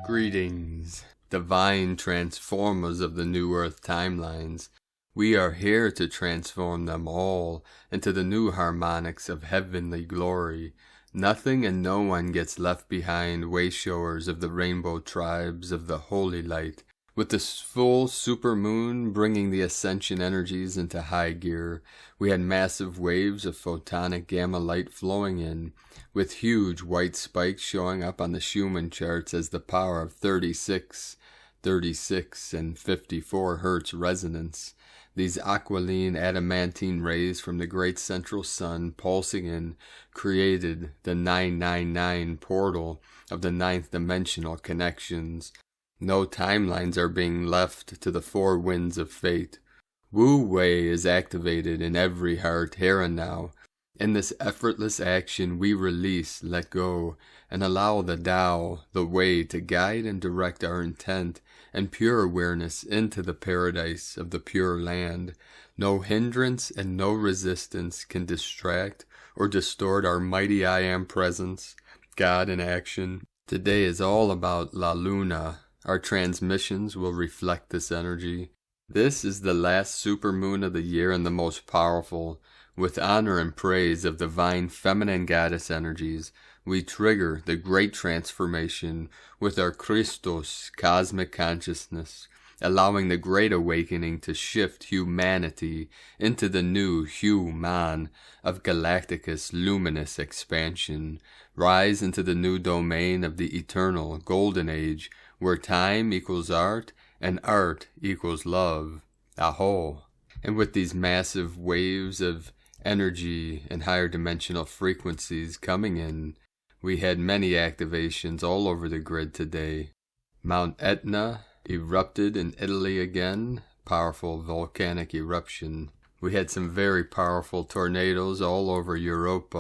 Greetings, divine transformers of the New Earth timelines. We are here to transform them all into the new harmonics of heavenly glory. Nothing and no one gets left behind, wayshowers of the rainbow tribes of the holy light. With the full supermoon bringing the ascension energies into high gear, we had massive waves of photonic gamma light flowing in, with huge white spikes showing up on the Schumann charts as the power of 36, and 54 hertz resonance. These aquiline adamantine rays from the great central sun pulsing in created the 999 portal of the ninth dimensional connections. No timelines are being left to the four winds of fate. Wu Wei is activated in every heart here and now. In this effortless action we release, let go, and allow the Tao, the way, to guide and direct our intent and pure awareness into the paradise of the Pure Land. No hindrance and no resistance can distract or distort our mighty I Am presence, God in action. Today is all about La Luna. Our transmissions will reflect this energy. This is the last supermoon of the year and the most powerful. With honor and praise of divine feminine goddess energies, we trigger the great transformation with our Christos cosmic consciousness, allowing the great awakening to shift humanity into the new Human of Galacticus luminous expansion, rise into the new domain of the eternal golden age, where time equals art and art equals love. Aho! And with these massive waves of energy and higher dimensional frequencies coming in, we had many activations all over the grid today. Mount Etna erupted in Italy again, powerful volcanic eruption. We had some very powerful tornadoes all over Europe.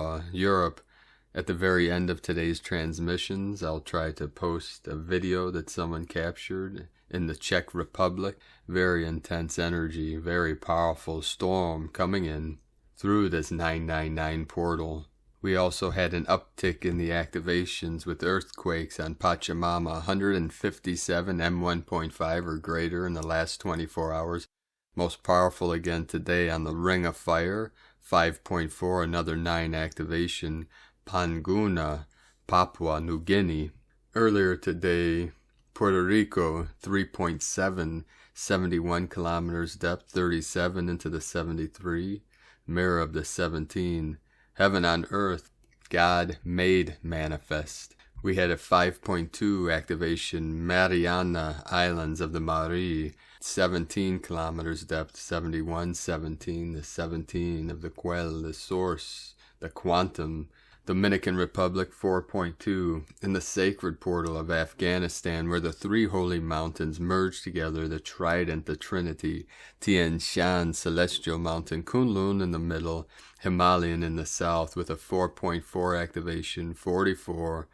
At the very end of today's transmissions, I'll try to post a video that someone captured in the Czech Republic. Very intense energy, very powerful storm coming in through this 999 portal. We also had an uptick in the activations with earthquakes on Pachamama, 157 M1.5 or greater in the last 24 hours. Most powerful again today on the Ring of Fire, 5.4, another 9 activation. Panguna, Papua New Guinea. Earlier today, Puerto Rico, 3.7, 71 kilometers depth, 37 into the 73. Mirror of the 17. Heaven on earth, God made manifest. We had a 5.2 activation, Mariana Islands of the Marie, 17 kilometers depth, 71, 17, the 17 of the Quell, the source, the quantum. Dominican Republic 4.2, in the sacred portal of Afghanistan, where the three holy mountains merge together, the Trident, the Trinity, Tian Shan, Celestial Mountain, Kunlun in the middle, Himalayan in the south, with a 4.4 activation, 44,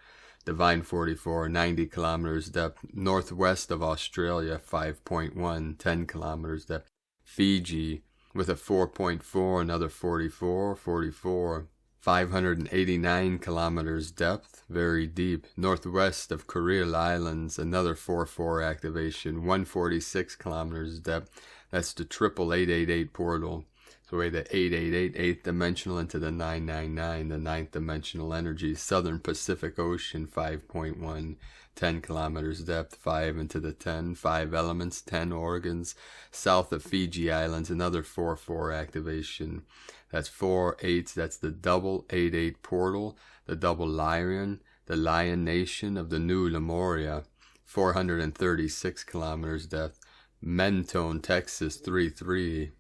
Divine 44, 90 kilometers depth, northwest of Australia, 5.1, 10 kilometers depth, Fiji, with a 4.4, another 44, 589 kilometers depth, very deep, northwest of Kuril Islands, another 4.4 activation, 146 kilometers depth. That's the 888 portal. So we had the 888, 8th dimensional into the 999, the 9th dimensional energy, Southern Pacific Ocean, 5.1, 10 kilometers depth, 5 into the 10, 5 elements, 10 organs, south of Fiji Islands, another 4.4 activation. That's 4 8s, that's the double 8-8 portal, the double lion, the lion nation of the new Lemuria, 436 kilometers depth. Mentone, Texas, 3-3,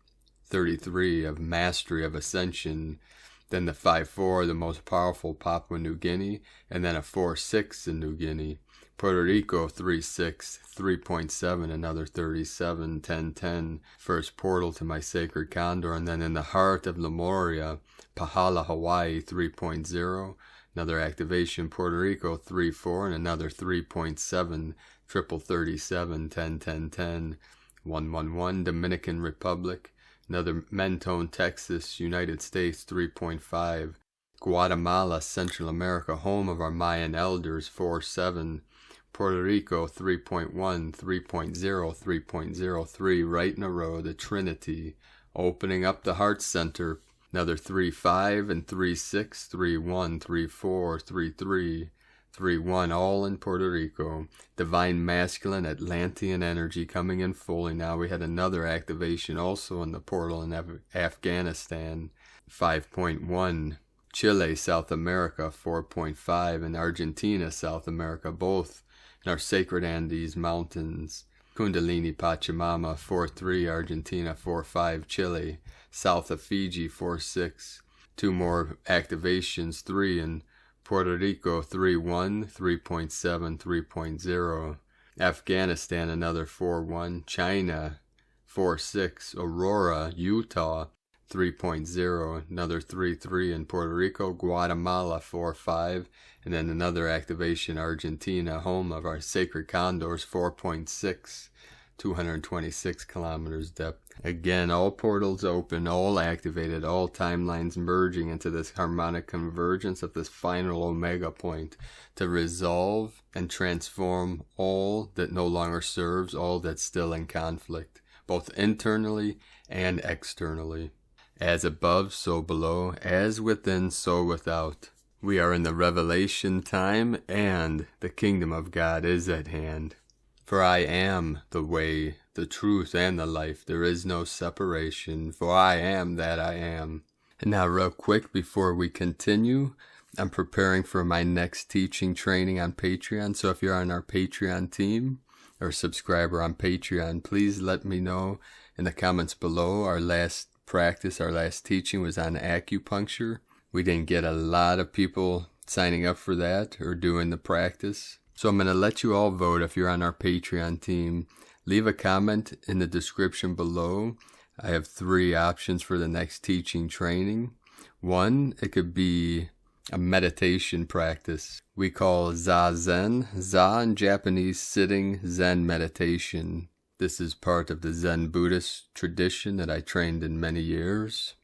33 of mastery of ascension. Then the 5-4, the most powerful Papua New Guinea, and then a 4-6 in New Guinea. Puerto Rico 3-6, 3.7, another 37, 10-10, first portal to my sacred Condor, and then in the heart of Lemuria, Pahala, Hawaii 3.0, Another activation, Puerto Rico 3-4, and another 3.7, triple 37, 10, 10, 10, 111, Dominican Republic. Another Mentone, Texas, United States 3.5, Guatemala, Central America, home of our Mayan elders 4-7, Puerto Rico 3.1, 3.0, 3.03, right in a row, the Trinity, opening up the heart center. Another 3-5 and 3-6, 3-1, 3-4, 3-3, 3-1, all in Puerto Rico. Divine Masculine, Atlantean energy coming in fully now. We had another activation also in the portal in Afghanistan, 5.1. Chile, South America, 4.5. And Argentina, South America, both in our sacred Andes mountains. Kundalini Pachamama, 4-3. Argentina, 4-5. Chile, south of Fiji, 4-6. Two more activations, 3 in Puerto Rico 3-1, 3.7, 3.0. Afghanistan another 4-1. China 4-6. Aurora, Utah 3.0. Another 3-3 in Puerto Rico. Guatemala 4-5. And then another activation, Argentina, home of our sacred condors, 4.6. 226 kilometers depth. Again, all portals open, all activated, all timelines merging into this harmonic convergence of this final omega point to resolve and transform all that no longer serves, all that's still in conflict, both internally and externally. As above, so below, as within, so without. We are in the revelation time, and the kingdom of God is at hand. For I am the way, the truth, and the life. There is no separation, for I am that I am. And now real quick before we continue, I'm preparing for my next teaching training on Patreon. So if you're on our Patreon team or subscriber on Patreon, please let me know in the comments below. Our last practice, our last teaching was on acupuncture. We didn't get a lot of people signing up for that or doing the practice. So I'm going to let you all vote if you're on our Patreon team. Leave a comment in the description below. I have 3 options for the next teaching training. 1, it could be a meditation practice. We call Zazen. Za in Japanese, sitting Zen meditation. This is part of the Zen Buddhist tradition that I trained in many years.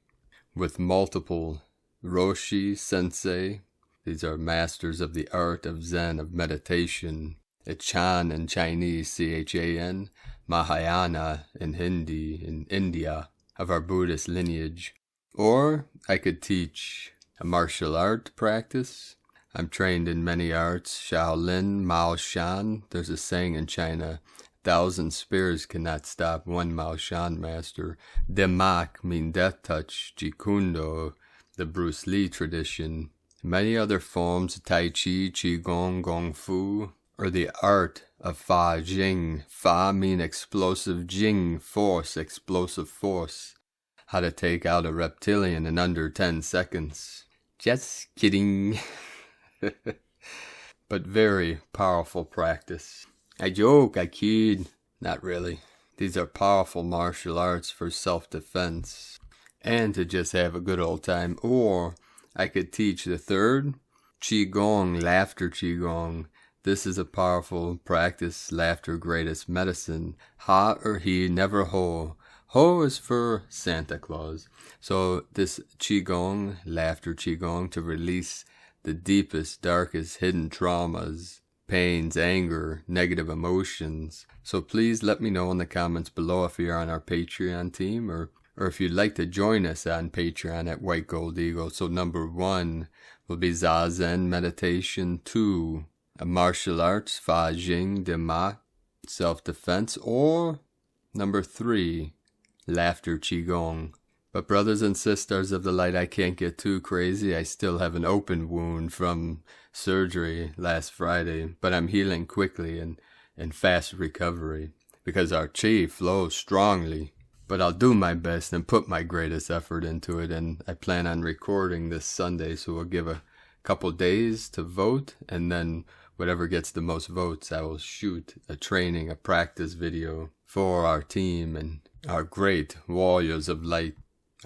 With multiple Roshi, Sensei. These are masters of the art of Zen, of meditation. It's Chan in Chinese, C-H-A-N, Mahayana in Hindi, in India, of our Buddhist lineage. Or I could teach a martial art practice. I'm trained in many arts, Shaolin, Mao Shan. There's a saying in China, 1,000 spears cannot stop one Mao Shan master. Demak mean death touch, Jikundo, the Bruce Lee tradition. Many other forms, Tai Chi, Qigong, Gong Fu, or the art of Fa Jing. Fa mean explosive, Jing, force, explosive force. How to take out a reptilian in under 10 seconds. Just kidding. But very powerful practice. I joke, I kid. Not really. These are powerful martial arts for self-defense. And to just have a good old time. Or I could teach the third, Qigong, laughter Qigong. This is a powerful practice, laughter greatest medicine. Ha or he, never ho. Ho is for Santa Claus. So this Qigong, laughter Qigong, to release the deepest, darkest, hidden traumas, pains, anger, negative emotions. So please let me know in the comments below if you're on our Patreon team or if you'd like to join us on Patreon at White Gold Eagle. So number 1 will be Zazen meditation. 2, martial arts, Fa Jing, Demak, self-defense. Or number 3, laughter Qigong. But brothers and sisters of the light, I can't get too crazy. I still have an open wound from surgery last Friday, but I'm healing quickly and in fast recovery because our Qi flows strongly. But I'll do my best and put my greatest effort into it, and I plan on recording this Sunday, so we'll give a couple days to vote, and then whatever gets the most votes, I will shoot a training, a practice video for our team and our great warriors of light.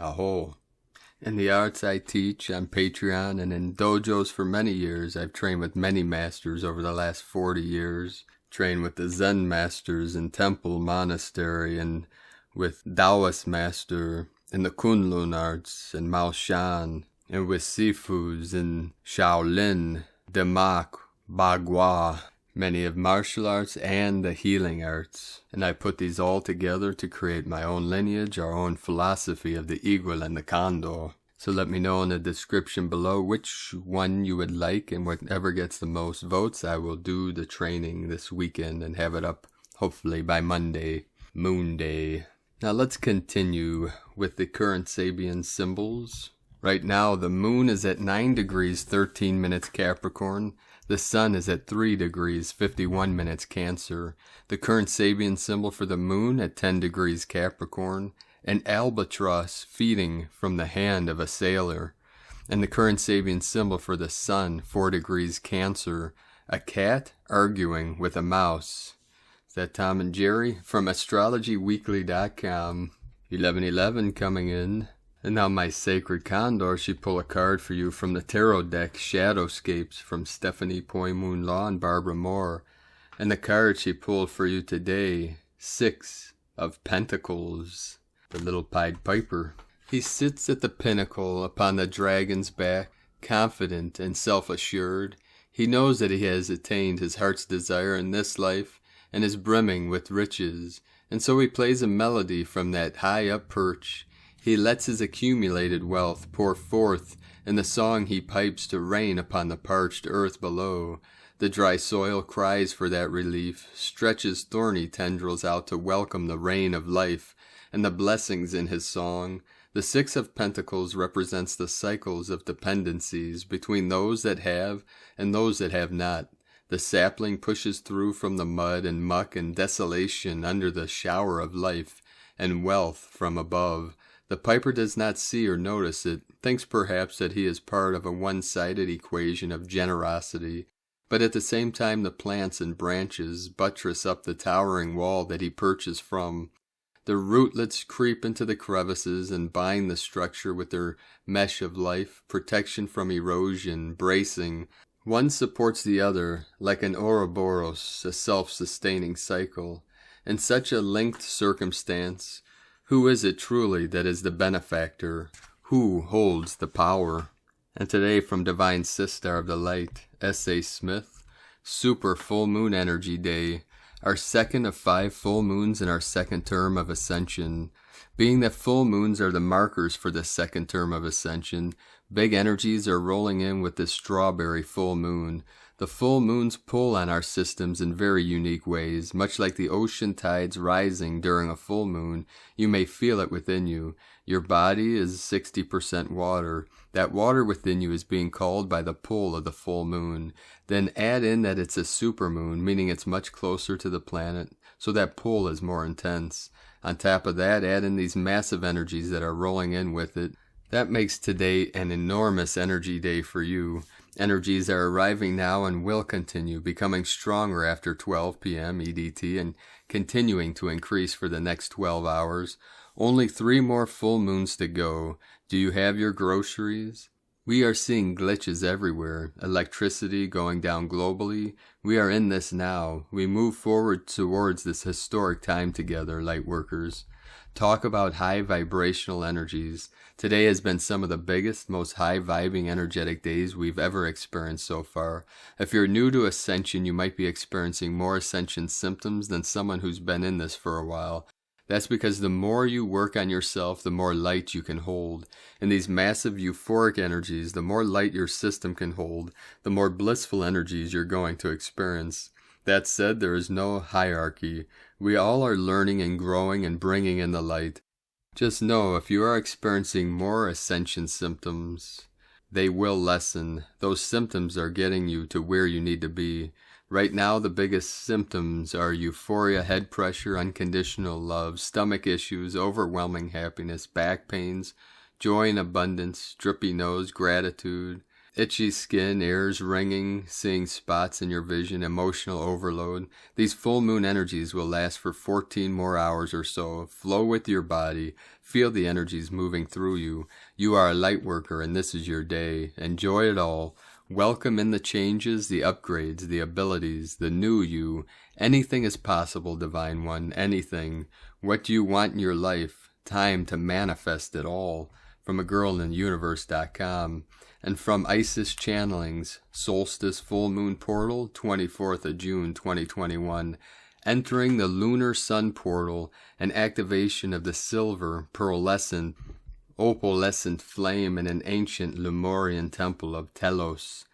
Aho. In the arts I teach on Patreon and in dojos for many years, I've trained with many masters over the last 40 years. Trained with the Zen masters in temple, monastery, and with Taoist master in the Kunlun arts and Mao Shan, and with Sifus in Shaolin, Demak, Bagua, many of martial arts and the healing arts. And I put these all together to create my own lineage, our own philosophy of the eagle and the condor. So let me know in the description below which one you would like, and whatever gets the most votes, I will do the training this weekend and have it up hopefully by Monday, Moon Day. Now let's continue with the current Sabian symbols. Right now the moon is at 9 degrees 13 minutes Capricorn. The sun is at 3 degrees 51 minutes Cancer. The current Sabian symbol for the moon at 10 degrees Capricorn. An albatross feeding from the hand of a sailor. And the current Sabian symbol for the sun, 4 degrees Cancer. A cat arguing with a mouse. Is that Tom and Jerry? From astrologyweekly.com. 1111 coming in. And now my sacred condor, she pull a card for you from the tarot deck, Shadowscapes, from Stephanie Poymoon Law and Barbara Moore. And the card she pulled for you today, 6 of Pentacles, the little Pied Piper. He sits at the pinnacle upon the dragon's back, confident and self-assured. He knows that he has attained his heart's desire in this life and is brimming with riches. And so he plays a melody from that high-up perch. He lets his accumulated wealth pour forth in the song he pipes to rain upon the parched earth below. The dry soil cries for that relief, stretches thorny tendrils out to welcome the rain of life and the blessings in his song. The 6 of Pentacles represents the cycles of dependencies between those that have and those that have not. The sapling pushes through from the mud and muck and desolation under the shower of life and wealth from above. The piper does not see or notice it, thinks perhaps that he is part of a one-sided equation of generosity, but at the same time the plants and branches buttress up the towering wall that he perches from. The rootlets creep into the crevices and bind the structure with their mesh of life, protection from erosion, bracing. One supports the other, like an Ouroboros, a self-sustaining cycle. In such a linked circumstance, who is it truly that is the benefactor? Who holds the power? And today from Divine Sister of the Light, S.A. Smith, Super Full Moon Energy Day, our second of 5 full moons in our second term of Ascension. Being that full moons are the markers for the second term of Ascension, big energies are rolling in with this strawberry full moon. The full moons pull on our systems in very unique ways. Much like the ocean tides rising during a full moon, you may feel it within you. Your body is 60% water. That water within you is being called by the pull of the full moon. Then add in that it's a supermoon, meaning it's much closer to the planet, so that pull is more intense. On top of that, add in these massive energies that are rolling in with it. That makes today an enormous energy day for you. Energies are arriving now and will continue, becoming stronger after 12 p.m. EDT and continuing to increase for the next 12 hours. Only 3 more full moons to go. Do you have your groceries? We are seeing glitches everywhere. Electricity going down globally. We are in this now. We move forward towards this historic time together, lightworkers. Talk about high vibrational energies. Today has been some of the biggest, most high-vibing energetic days we've ever experienced so far. If you're new to Ascension, you might be experiencing more Ascension symptoms than someone who's been in this for a while. That's because the more you work on yourself, the more light you can hold. In these massive euphoric energies, the more light your system can hold, the more blissful energies you're going to experience. That said, there is no hierarchy. We all are learning and growing and bringing in the light. Just know, if you are experiencing more Ascension symptoms, they will lessen. Those symptoms are getting you to where you need to be. Right now, the biggest symptoms are euphoria, head pressure, unconditional love, stomach issues, overwhelming happiness, back pains, joy and abundance, drippy nose, gratitude. Itchy skin, ears ringing, seeing spots in your vision, emotional overload. These full moon energies will last for 14 more hours or so. Flow with your body. Feel the energies moving through you. You are a light worker and this is your day. Enjoy it all. Welcome in the changes, the upgrades, the abilities, the new you. Anything is possible, Divine One, anything. What do you want in your life? Time to manifest it all. From agirlintheuniverse.com. And from Isis Channelings, Solstice Full Moon Portal, 24th of June 2021, entering the Lunar Sun Portal, an activation of the silver, pearlescent, opalescent flame in an ancient Lemurian temple of Telos.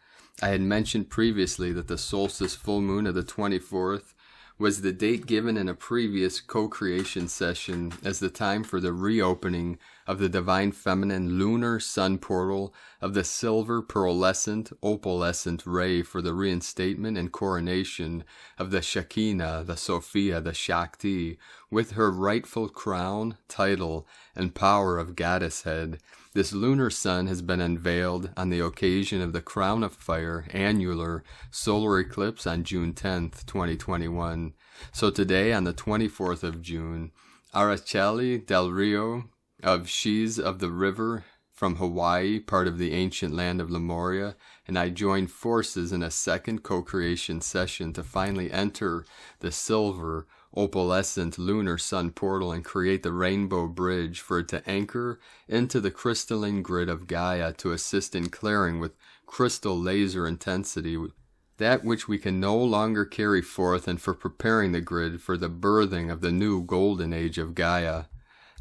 I had mentioned previously that the solstice full moon of the 24th was the date given in a previous co-creation session as the time for the reopening of the Divine Feminine Lunar Sun Portal of the silver pearlescent opalescent ray for the reinstatement and coronation of the Shekinah, the Sophia, the Shakti, with her rightful crown, title, and power of goddess head. This lunar sun has been unveiled on the occasion of the Crown of Fire annular solar eclipse on June 10th, 2021. So today, on the 24th of June, Araceli del Rio of She's of the River from Hawaii, part of the ancient land of Lemuria, and I joined forces in a second co-creation session to finally enter the silver opalescent lunar sun portal and create the rainbow bridge for it to anchor into the crystalline grid of Gaia to assist in clearing with crystal laser intensity that which we can no longer carry forth, and for preparing the grid for the birthing of the new golden age of Gaia.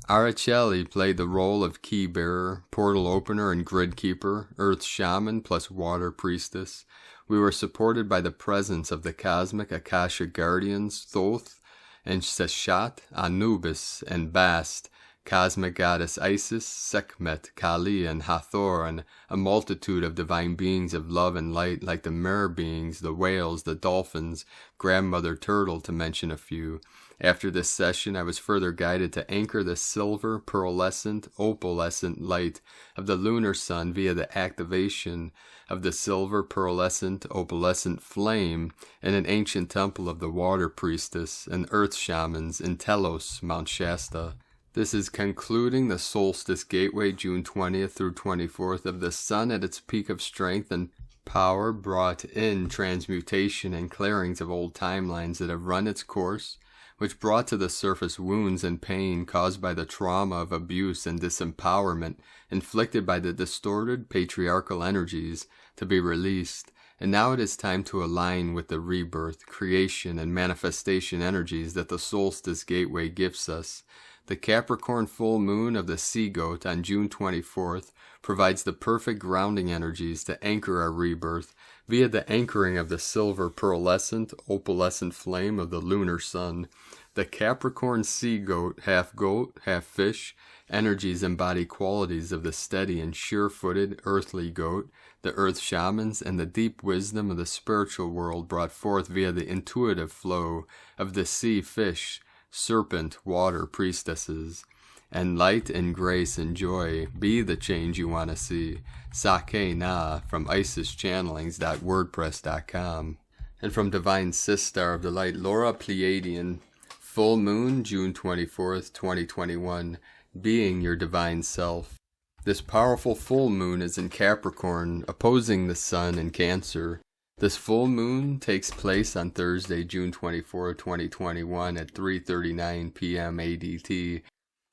Araceli played the role of key bearer, portal opener, and grid keeper, earth shaman plus water priestess. We were supported by the presence of the cosmic Akasha guardians, Thoth and Seshat, Anubis, and Bast, cosmic goddess Isis, Sekhmet, Kali, and Hathor, and a multitude of divine beings of love and light like the mirror beings, the whales, the dolphins, grandmother turtle, to mention a few. After this session, I was further guided to anchor the silver, pearlescent, opalescent light of the lunar sun via the activation of the silver, pearlescent, opalescent flame in an ancient temple of the water priestess and earth shamans in Telos, Mount Shasta. This is concluding the solstice gateway, June 20th through 24th, of the sun at its peak of strength and power, brought in transmutation and clearings of old timelines that have run its course, which brought to the surface wounds and pain caused by the trauma of abuse and disempowerment inflicted by the distorted patriarchal energies to be released. And now it is time to align with the rebirth, creation, and manifestation energies that the solstice gateway gifts us. The Capricorn full moon of the sea goat on June 24th provides the perfect grounding energies to anchor our rebirth via the anchoring of the silver pearlescent, opalescent flame of the lunar sun. The Capricorn sea goat, half fish, energies embody qualities of the steady and sure-footed earthly goat, the earth shamans, and the deep wisdom of the spiritual world brought forth via the intuitive flow of the sea fish, serpent, water priestesses. And light and grace and joy be the change you want to see. Sake Na from IsisChannelings.wordpress.com. And from Divine Sistar of the Light, Laura Pleiadian, full moon, June 24th, 2021, being your divine self. This powerful full moon is in Capricorn, opposing the sun in Cancer. This full moon takes place on Thursday, June 24, 2021 at 3:39 p.m. ADT.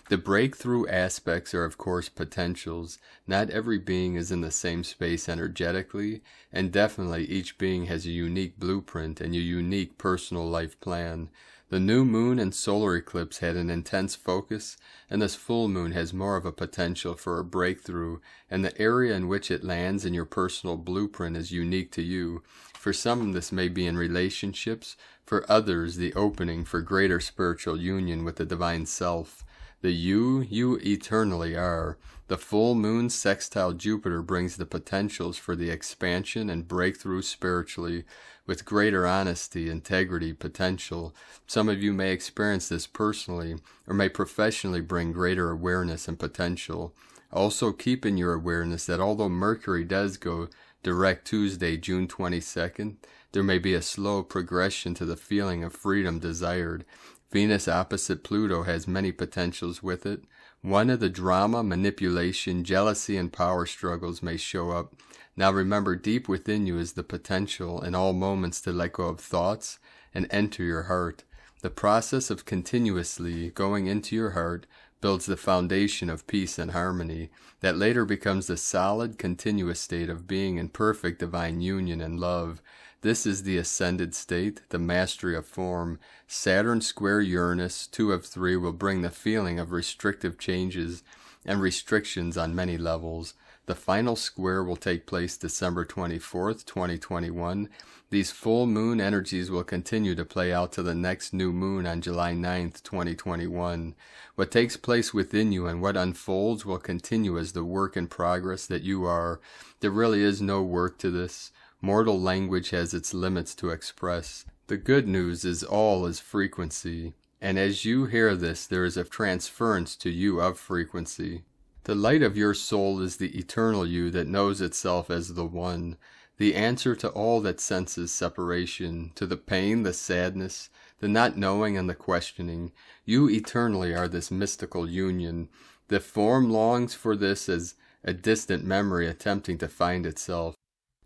The breakthrough aspects are of course potentials. Not every being is in the same space energetically, and definitely each being has a unique blueprint and a unique personal life plan. The new moon and solar eclipse had an intense focus, and this full moon has more of a potential for a breakthrough, and the area in which it lands in your personal blueprint is unique to you. For some, this may be in relationships. For others, the opening for greater spiritual union with the divine self. The you eternally are. The full moon sextile Jupiter brings the potentials for the expansion and breakthrough spiritually, with greater honesty, integrity, potential. Some of you may experience this personally, or may professionally bring greater awareness and potential. Also keep in your awareness that although Mercury does go direct Tuesday, June 22nd, there may be a slow progression to the feeling of freedom desired. Venus opposite Pluto has many potentials with it. One of the drama, manipulation, jealousy, and power struggles may show up. Now remember, deep within you is the potential in all moments to let go of thoughts and enter your heart. The process of continuously going into your heart builds the foundation of peace and harmony that later becomes the solid, continuous state of being in perfect divine union and love. This is the ascended state, the mastery of form. Saturn square Uranus, 2 of 3, will bring the feeling of restrictive changes and restrictions on many levels. The final square will take place December 24th, 2021. These full moon energies will continue to play out to the next new moon on July 9th, 2021. What takes place within you and what unfolds will continue as the work in progress that you are. There really is no work to this. Mortal language has its limits to express. The good news is all is frequency, and as you hear this, there is a transference to you of frequency. The light of your soul is the eternal you that knows itself as the one, the answer to all that senses separation, to the pain, the sadness, the not knowing, and the questioning. You eternally are this mystical union. The form longs for this as a distant memory attempting to find itself.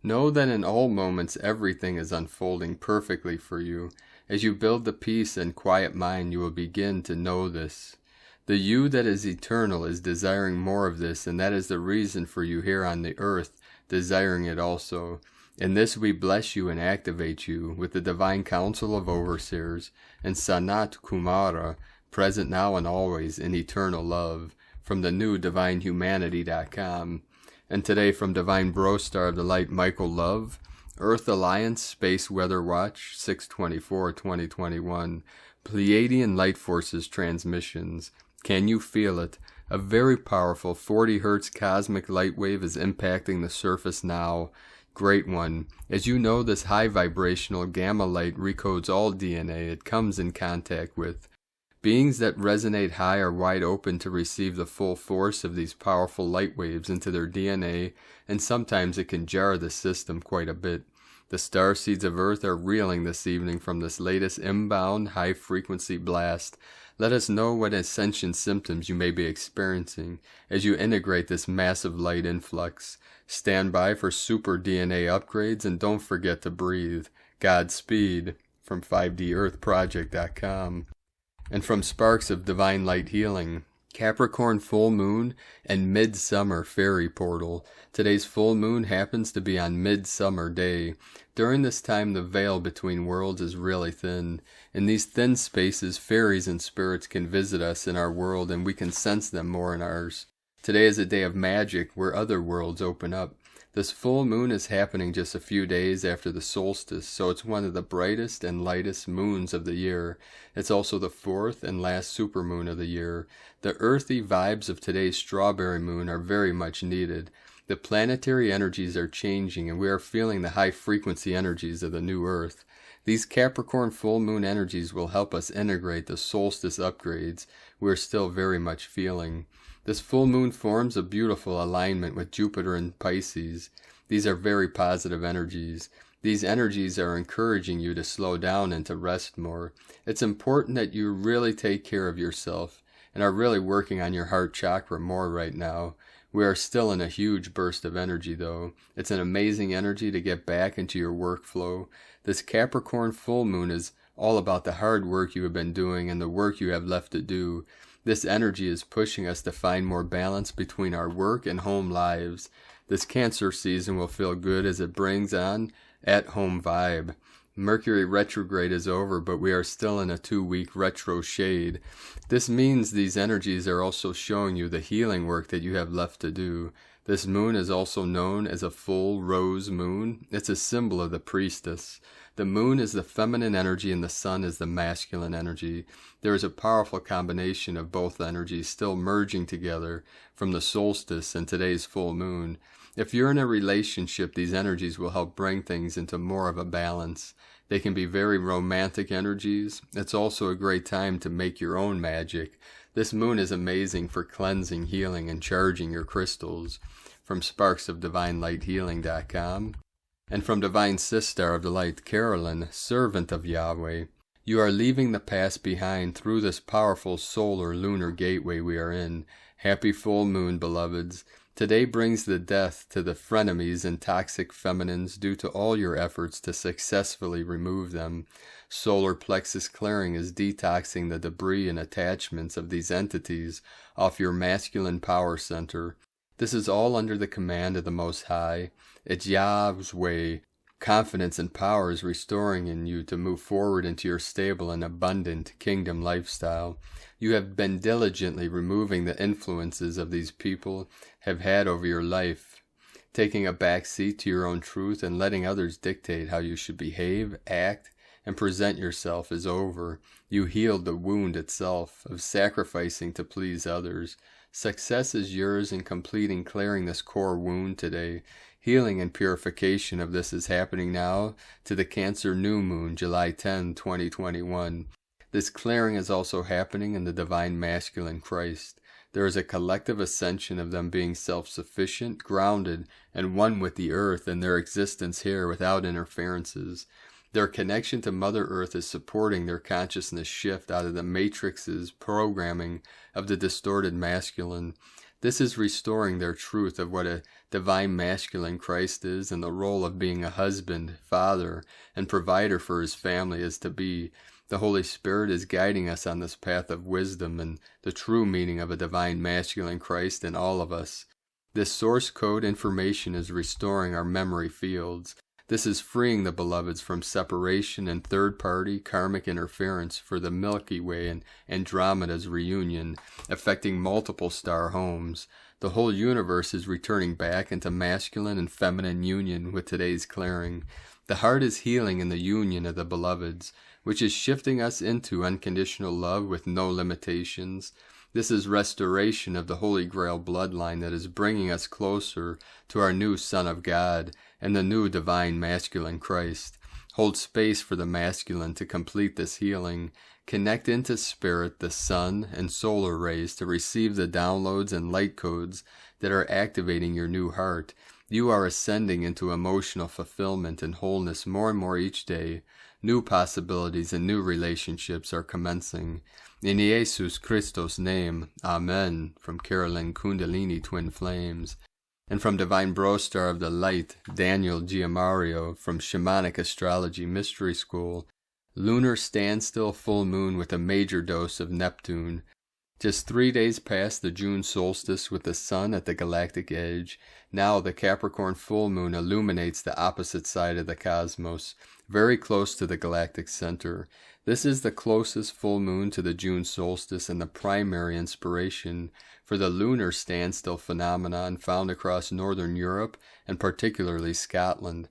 Know that in all moments everything is unfolding perfectly for you. As you build the peace and quiet mind, you will begin to know this. The you that is eternal is desiring more of this, and that is the reason for you here on the earth, desiring it also. In this we bless you and activate you with the divine council of overseers and Sanat Kumara, present now and always in eternal love, from the new divinehumanity.com. And today from Divine Bro Star of the Light, Michael Love, Earth Alliance Space Weather Watch, 6/24/2021, Pleiadian Light Forces Transmissions. Can you feel it? A very powerful 40 Hz cosmic light wave is impacting the surface now. Great one. As you know, this high vibrational gamma light recodes all DNA it comes in contact with. Beings that resonate high are wide open to receive the full force of these powerful light waves into their DNA, and sometimes it can jar the system quite a bit. The starseeds of Earth are reeling this evening from this latest inbound high-frequency blast. Let us know what ascension symptoms you may be experiencing as you integrate this massive light influx. Stand by for super DNA upgrades, and don't forget to breathe. Godspeed, from 5DEarthProject.com. And from Sparks of Divine Light Healing, Capricorn full moon and midsummer fairy portal. Today's full moon happens to be on Midsummer Day. During this time, the veil between worlds is really thin. In these thin spaces, fairies and spirits can visit us in our world, and we can sense them more in ours. Today is a day of magic where other worlds open up. This full moon is happening just a few days after the solstice, so it's one of the brightest and lightest moons of the year. It's also the fourth and last supermoon of the year. The earthy vibes of today's strawberry moon are very much needed. The planetary energies are changing, and we are feeling the high-frequency energies of the new Earth. These Capricorn full moon energies will help us integrate the solstice upgrades we are still very much feeling. This full moon forms a beautiful alignment with Jupiter and Pisces. These are very positive energies. These energies are encouraging you to slow down and to rest more. It's important that you really take care of yourself and are really working on your heart chakra more right now. We are still in a huge burst of energy though. It's an amazing energy to get back into your workflow. This Capricorn full moon is all about the hard work you have been doing and the work you have left to do. This energy is pushing us to find more balance between our work and home lives. This Cancer season will feel good as it brings on at-home vibe. Mercury retrograde is over, but we are still in a 2-week retro shade. This means these energies are also showing you the healing work that you have left to do. This moon is also known as a full rose moon. It's a symbol of the priestess. The moon is the feminine energy and the sun is the masculine energy. There is a powerful combination of both energies still merging together from the solstice and today's full moon. If you're in a relationship, these energies will help bring things into more of a balance. They can be very romantic energies. It's also a great time to make your own magic. This moon is amazing for cleansing, healing, and charging your crystals. from sparksofdivinelighthealing.com, and from Divine Sister of the Light, Carolyn, servant of Yahweh. You are leaving the past behind through this powerful solar lunar gateway we are in. Happy full moon, beloveds. Today brings the death to the frenemies and toxic feminines due to all your efforts to successfully remove them. Solar plexus clearing is detoxing the debris and attachments of these entities off your masculine power center. This is all under the command of the Most High. It's Yah's way. Confidence and power is restoring in you to move forward into your stable and abundant kingdom lifestyle. You have been diligently removing the influences of these people have had over your life, taking a back seat to your own truth and letting others dictate how you should behave, act, and present yourself is over. You healed the wound itself of sacrificing to please others. Success is yours in completing clearing this core wound today. Healing and purification of this is happening now to the Cancer new moon, July 10, 2021. This clearing is also happening in the divine masculine Christ. There is a collective ascension of them being self-sufficient, grounded, and one with the earth and their existence here without interferences. Their connection to Mother Earth is supporting their consciousness shift out of the matrix's programming of the distorted masculine. This is restoring their truth of what a divine masculine Christ is and the role of being a husband, father, and provider for his family is to be. The Holy Spirit is guiding us on this path of wisdom and the true meaning of a divine masculine Christ in all of us. This source code information is restoring our memory fields. This is freeing the beloveds from separation and third-party karmic interference for the Milky Way and Andromeda's reunion, affecting multiple star homes. The whole universe is returning back into masculine and feminine union with today's clearing. The heart is healing in the union of the beloveds, which is shifting us into unconditional love with no limitations. This is restoration of the Holy Grail bloodline that is bringing us closer to our new Son of God and the new divine masculine Christ. Hold space for the masculine to complete this healing. Connect into spirit, the sun, and solar rays to receive the downloads and light codes that are activating your new heart. You are ascending into emotional fulfillment and wholeness more and more each day. New possibilities and new relationships are commencing. In Jesus Christos' name, Amen, from Carolyn Kundalini Twin Flames. And from Divine Brostar of the Light, Daniel Giamario, from Shamanic Astrology Mystery School, Lunar Standstill Full Moon with a major dose of Neptune. Just 3 days past the June solstice with the sun at the galactic edge, now the Capricorn full moon illuminates the opposite side of the cosmos, very close to the galactic center. This is the closest full moon to the June solstice and the primary inspiration for the lunar standstill phenomenon found across northern Europe and particularly Scotland.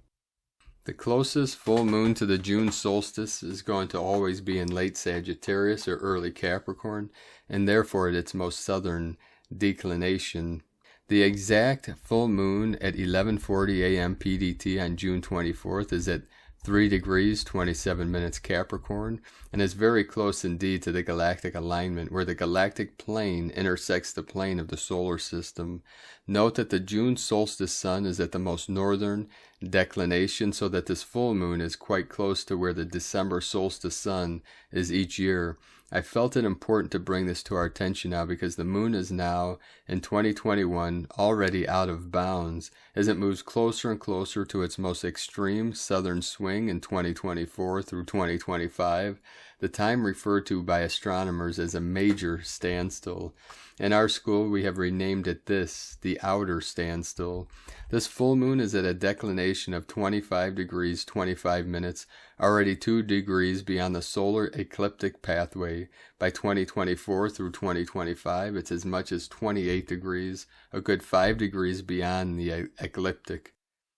The closest full moon to the June solstice is going to always be in late Sagittarius or early Capricorn, and therefore at its most southern declination. The exact full moon at 11:40 a.m. PDT on June 24th is at 3 degrees 27 minutes Capricorn, and is very close indeed to the galactic alignment where the galactic plane intersects the plane of the solar system. Note that the June solstice sun is at the most northern declination, so that this full moon is quite close to where the December solstice sun is each year. I felt it important to bring this to our attention now because the moon is now, in 2021, already out of bounds as it moves closer and closer to its most extreme southern swing in 2024 through 2025, the time referred to by astronomers as a major standstill. In our school, we have renamed it this, the outer standstill. This full moon is at a declination of 25 degrees 25 minutes, already 2 degrees beyond the solar ecliptic pathway. By 2024 through 2025, it's as much as 28 degrees, a good 5 degrees beyond the ecliptic.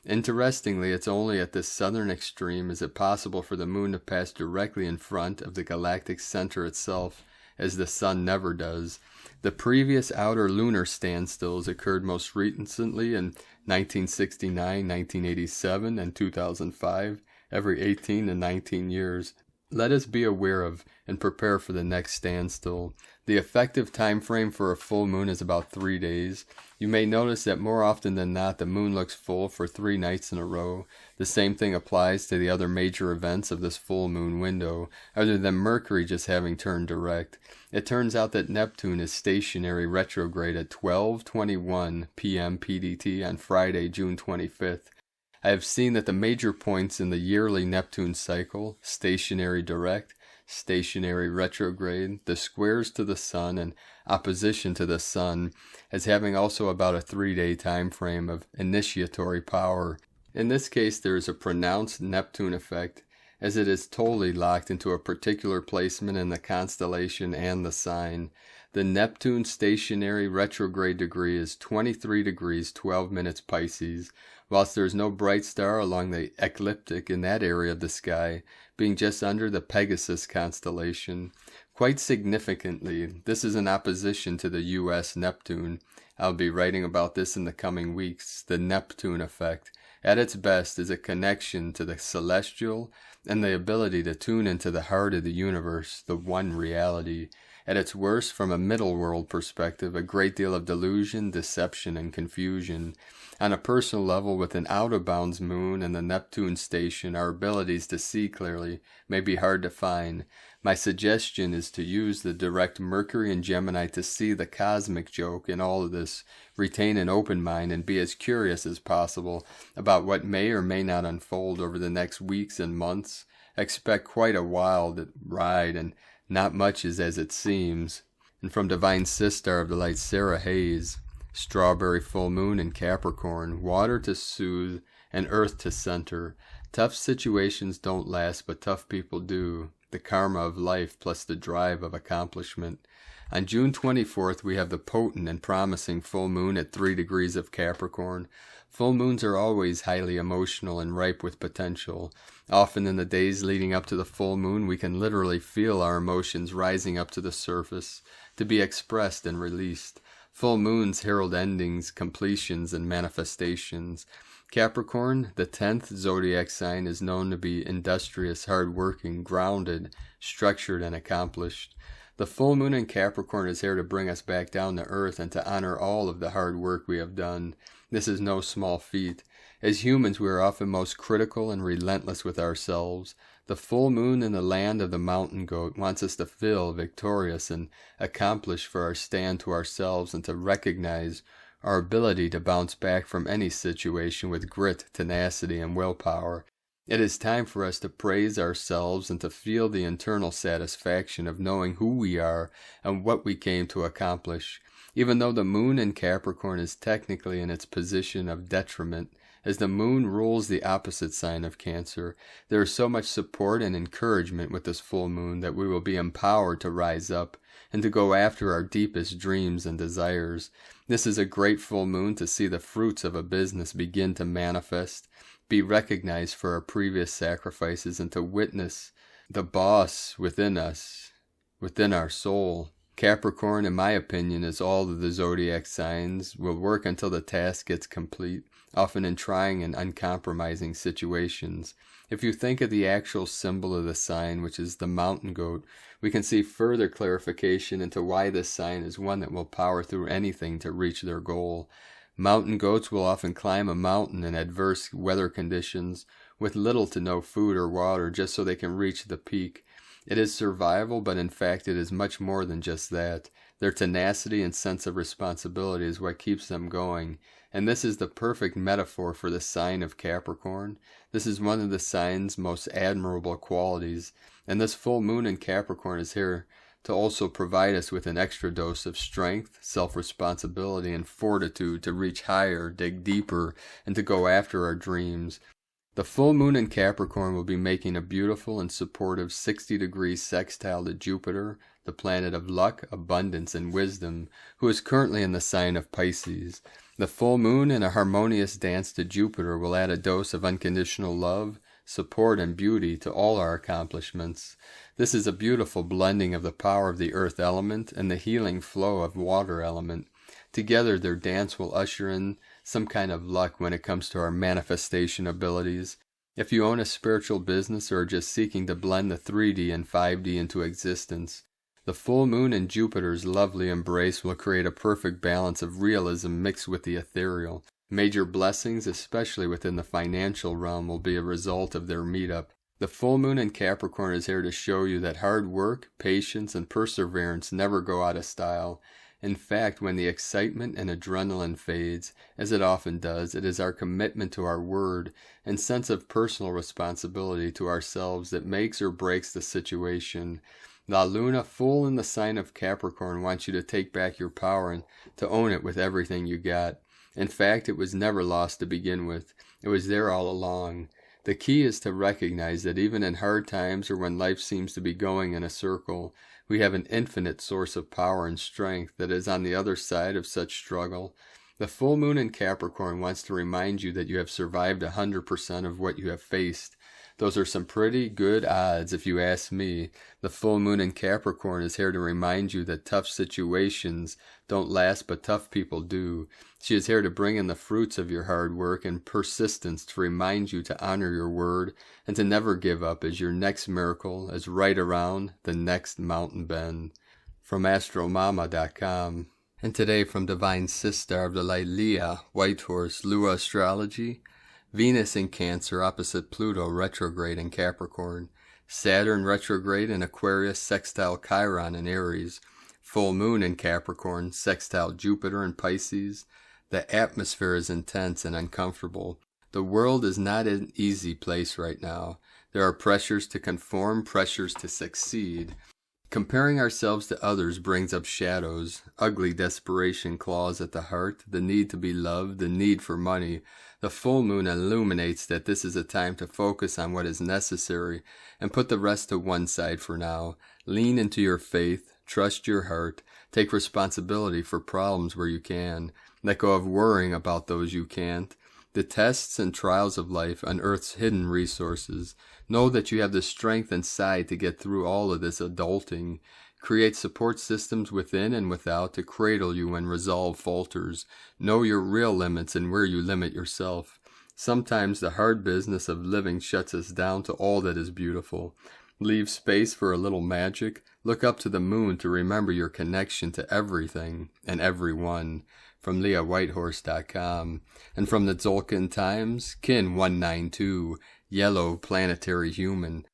Interestingly, it's only at this southern extreme is it possible for the moon to pass directly in front of the galactic center itself, as the sun never does. The previous outer lunar standstills occurred most recently in 1969, 1987, and 2005, every 18 to 19 years. Let us be aware of and prepare for the next standstill. The effective time frame for a full moon is about 3 days. You may notice that more often than not the moon looks full for 3 nights in a row. The same thing applies to the other major events of this full moon window, other than Mercury just having turned direct. It turns out that Neptune is stationary retrograde at 12:21 p.m. PDT on Friday, June 25th. I have seen that the major points in the yearly Neptune cycle, stationary direct, stationary retrograde, the squares to the Sun, and opposition to the Sun, as having also about a 3-day time frame of initiatory power. In this case, there is a pronounced Neptune effect, as it is totally locked into a particular placement in the constellation and the sign. The Neptune stationary retrograde degree is 23 degrees 12 minutes Pisces, whilst there is no bright star along the ecliptic in that area of the sky, being just under the Pegasus constellation. Quite significantly, this is in opposition to the U.S. Neptune. I'll be writing about this in the coming weeks. The Neptune effect, at its best, is a connection to the celestial and the ability to tune into the heart of the universe, the one reality. At its worst, from a middle world perspective, a great deal of delusion, deception, and confusion. On a personal level, with an out-of-bounds moon and the Neptune station, our abilities to see clearly may be hard to find. My suggestion is to use the direct Mercury and Gemini to see the cosmic joke in all of this, retain an open mind, and be as curious as possible about what may or may not unfold over the next weeks and months. Expect quite a wild ride, and not much is as it seems. And from Divine Sister of the Light, Sarah Hayes, strawberry full moon in Capricorn, water to soothe and earth to center. Tough situations don't last, but tough people do. The karma of life plus the drive of accomplishment. On June 24th, we have the potent and promising full moon at 3 degrees of Capricorn. Full moons are always highly emotional and ripe with potential. Often in the days leading up to the full moon, we can literally feel our emotions rising up to the surface, to be expressed and released. Full moons herald endings, completions, and manifestations. Capricorn, the 10th zodiac sign, is known to be industrious, hard-working, grounded, structured, and accomplished. The full moon in Capricorn is here to bring us back down to earth and to honor all of the hard work we have done. This is no small feat. As humans, we are often most critical and relentless with ourselves. The full moon in the land of the mountain goat wants us to feel victorious and accomplished for our stand to ourselves, and to recognize our ability to bounce back from any situation with grit, tenacity, and willpower. It is time for us to praise ourselves and to feel the internal satisfaction of knowing who we are and what we came to accomplish. Even though the moon in Capricorn is technically in its position of detriment, as the moon rules the opposite sign of Cancer, there is so much support and encouragement with this full moon that we will be empowered to rise up and to go after our deepest dreams and desires. This is a great full moon to see the fruits of a business begin to manifest, be recognized for our previous sacrifices, and to witness the boss within us, within our soul. Capricorn, in my opinion, as all of the zodiac signs, will work until the task gets complete, often in trying and uncompromising situations. If you think of the actual symbol of the sign, which is the mountain goat, we can see further clarification into why this sign is one that will power through anything to reach their goal. Mountain goats will often climb a mountain in adverse weather conditions with little to no food or water just so they can reach the peak. It is survival, but in fact it is much more than just that. Their tenacity and sense of responsibility is what keeps them going, and this is the perfect metaphor for the sign of Capricorn. This is one of the sign's most admirable qualities, and this full moon in Capricorn is here to also provide us with an extra dose of strength, self-responsibility, and fortitude to reach higher, dig deeper, and to go after our dreams. The full moon in Capricorn will be making a beautiful and supportive 60-degree sextile to Jupiter, the planet of luck, abundance, and wisdom, who is currently in the sign of Pisces. The full moon in a harmonious dance to Jupiter will add a dose of unconditional love, support, and beauty to all our accomplishments. This is a beautiful blending of the power of the earth element and the healing flow of water element. Together, their dance will usher in some kind of luck when it comes to our manifestation abilities. If you own a spiritual business or are just seeking to blend the 3D and 5D into existence, the full moon and Jupiter's lovely embrace will create a perfect balance of realism mixed with the ethereal. Major blessings, especially within the financial realm, will be a result of their meetup. The full moon in Capricorn is here to show you that hard work, patience, and perseverance never go out of style. In fact, when the excitement and adrenaline fades, as it often does, it is our commitment to our word and sense of personal responsibility to ourselves that makes or breaks the situation. La Luna, full in the sign of Capricorn, wants you to take back your power and to own it with everything you got. In fact, it was never lost to begin with. It was there all along. The key is to recognize that even in hard times or when life seems to be going in a circle, we have an infinite source of power and strength that is on the other side of such struggle. The full moon in Capricorn wants to remind you that you have survived 100% of what you have faced. Those are some pretty good odds if you ask me. The full moon in Capricorn is here to remind you that tough situations don't last, but tough people do. She is here to bring in the fruits of your hard work and persistence to remind you to honor your word and to never give up, as your next miracle is right around the next mountain bend. From astromama.com. And today from Divine Sister of the Light, Leah, White Horse, Lua Astrology, Venus in Cancer opposite Pluto retrograde in Capricorn, Saturn retrograde in Aquarius sextile Chiron in Aries, full moon in Capricorn sextile Jupiter in Pisces. The atmosphere is intense and uncomfortable. The world is not an easy place right now. There are pressures to conform, pressures to succeed. Comparing ourselves to others brings up shadows. Ugly desperation claws at the heart, the need to be loved, the need for money. The full moon illuminates that this is a time to focus on what is necessary and put the rest to one side for now. Lean into your faith, trust your heart, take responsibility for problems where you can. Let go of worrying about those you can't. The tests and trials of life unearths hidden resources. Know that you have the strength inside to get through all of this adulting. Create support systems within and without to cradle you when resolve falters. Know your real limits and where you limit yourself. Sometimes the hard business of living shuts us down to all that is beautiful. Leave space for a little magic. Look up to the moon to remember your connection to everything and everyone. From LeahWhitehorse.com. And from the Tzolk'in Times, Kin 192, Yellow Planetary Human.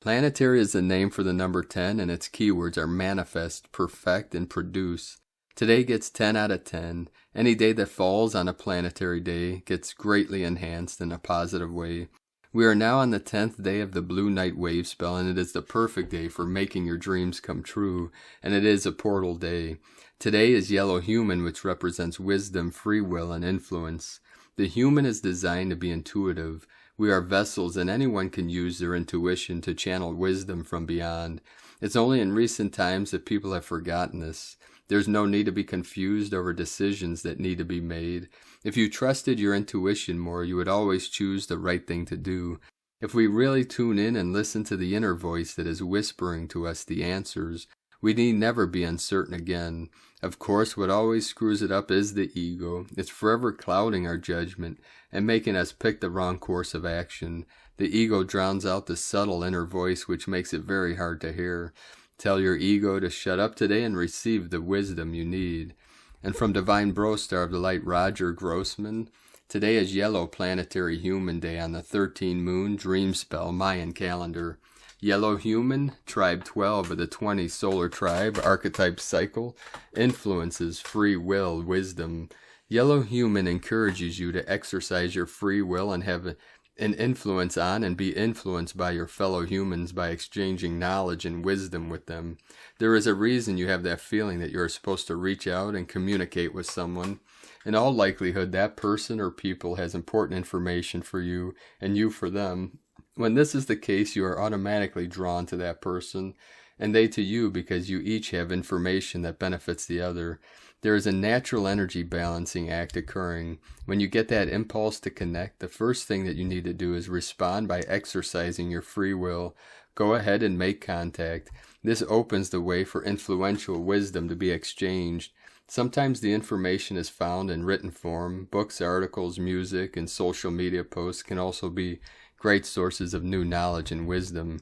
Planetary is the name for the number 10, and its keywords are manifest, perfect, and produce. Today gets 10 out of 10. Any day that falls on a planetary day gets greatly enhanced in a positive way. We are now on the 10th day of the Blue Night Wave spell, and it is the perfect day for making your dreams come true, and it is a portal day. Today is Yellow Human, which represents wisdom, free will, and influence. The human is designed to be intuitive. We are vessels, and anyone can use their intuition to channel wisdom from beyond. It's only in recent times that people have forgotten this. There's no need to be confused over decisions that need to be made. If you trusted your intuition more, you would always choose the right thing to do. If we really tune in and listen to the inner voice that is whispering to us the answers, we need never be uncertain again. Of course, what always screws it up is the ego. It's forever clouding our judgment and making us pick the wrong course of action. The ego drowns out the subtle inner voice, which makes it very hard to hear. Tell your ego to shut up today and receive the wisdom you need. And from Divine Brostar of the Light, Roger Grossman, today is Yellow Planetary Human Day on the 13 Moon Dream Spell Mayan calendar. Yellow Human, Tribe 12 of the 20 Solar Tribe Archetype Cycle, influences free will, wisdom. Yellow Human encourages you to exercise your free will and have an influence on and be influenced by your fellow humans by exchanging knowledge and wisdom with them. There is a reason you have that feeling that you are supposed to reach out and communicate with someone. In all likelihood, that person or people has important information for you and you for them. When this is the case, you are automatically drawn to that person and they to you because you each have information that benefits the other. There is a natural energy balancing act occurring. When you get that impulse to connect, the first thing that you need to do is respond by exercising your free will. Go ahead and make contact. This opens the way for influential wisdom to be exchanged. Sometimes the information is found in written form. Books, articles, music, and social media posts can also be great sources of new knowledge and wisdom.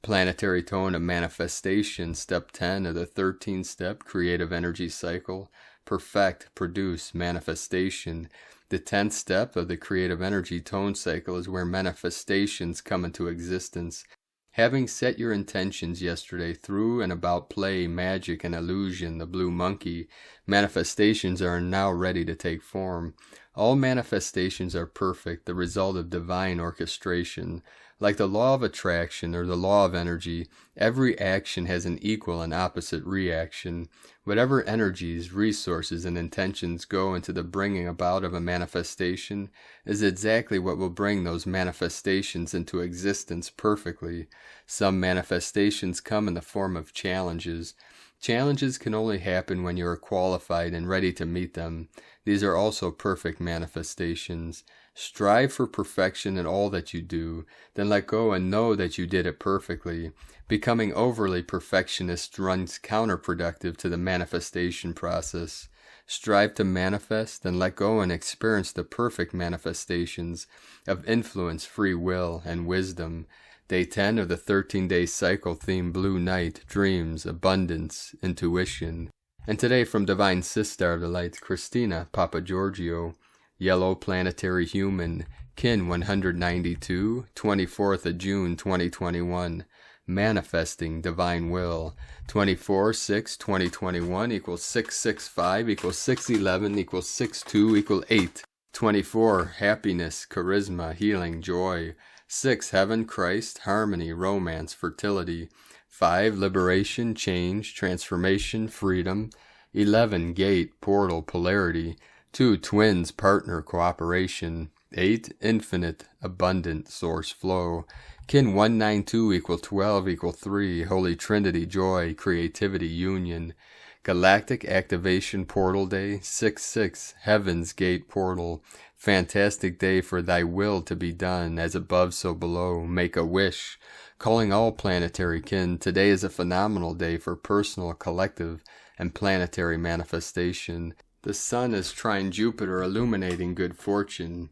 Planetary tone of manifestation, step 10 of the 13-step creative energy cycle. Perfect, produce, manifestation. The 10th step of the creative energy tone cycle is where manifestations come into existence. Having set your intentions yesterday through and about play, magic, and illusion, the blue monkey, manifestations are now ready to take form. All manifestations are perfect, the result of divine orchestration. Like the law of attraction or the law of energy, every action has an equal and opposite reaction. Whatever energies, resources, and intentions go into the bringing about of a manifestation is exactly what will bring those manifestations into existence perfectly. Some manifestations come in the form of challenges. Challenges can only happen when you are qualified and ready to meet them. These are also perfect manifestations. Strive for perfection in all that you do, then let go and know that you did it perfectly. Becoming overly perfectionist runs counterproductive to the manifestation process. Strive to manifest, then let go and experience the perfect manifestations of influence, free will, and wisdom. Day 10 of the 13-day cycle theme Blue Night, Dreams, Abundance, Intuition. And today from Divine Sister of the Light, Christina Papa Giorgio, Yellow Planetary Human, Kin 192, 24th of June 2021, Manifesting Divine Will, 24/6/2021 equals 665 equals 611 equals 62 equals 8, 24, Happiness, Charisma, Healing, Joy, 6, Heaven, Christ, Harmony, Romance, Fertility, 5, Liberation, Change, Transformation, Freedom, 11, Gate, Portal, Polarity, 2, Twins, Partner, Cooperation, 8, Infinite, Abundant, Source, Flow, Kin 192 equal 12 equal 3, Holy Trinity, Joy, Creativity, Union, Galactic Activation Portal Day, 6/6, Heaven's Gate Portal, fantastic day for thy will to be done, as above so below, make a wish. Calling all planetary kin, today is a phenomenal day for personal, collective, and planetary manifestation. The sun is trine Jupiter, illuminating good fortune.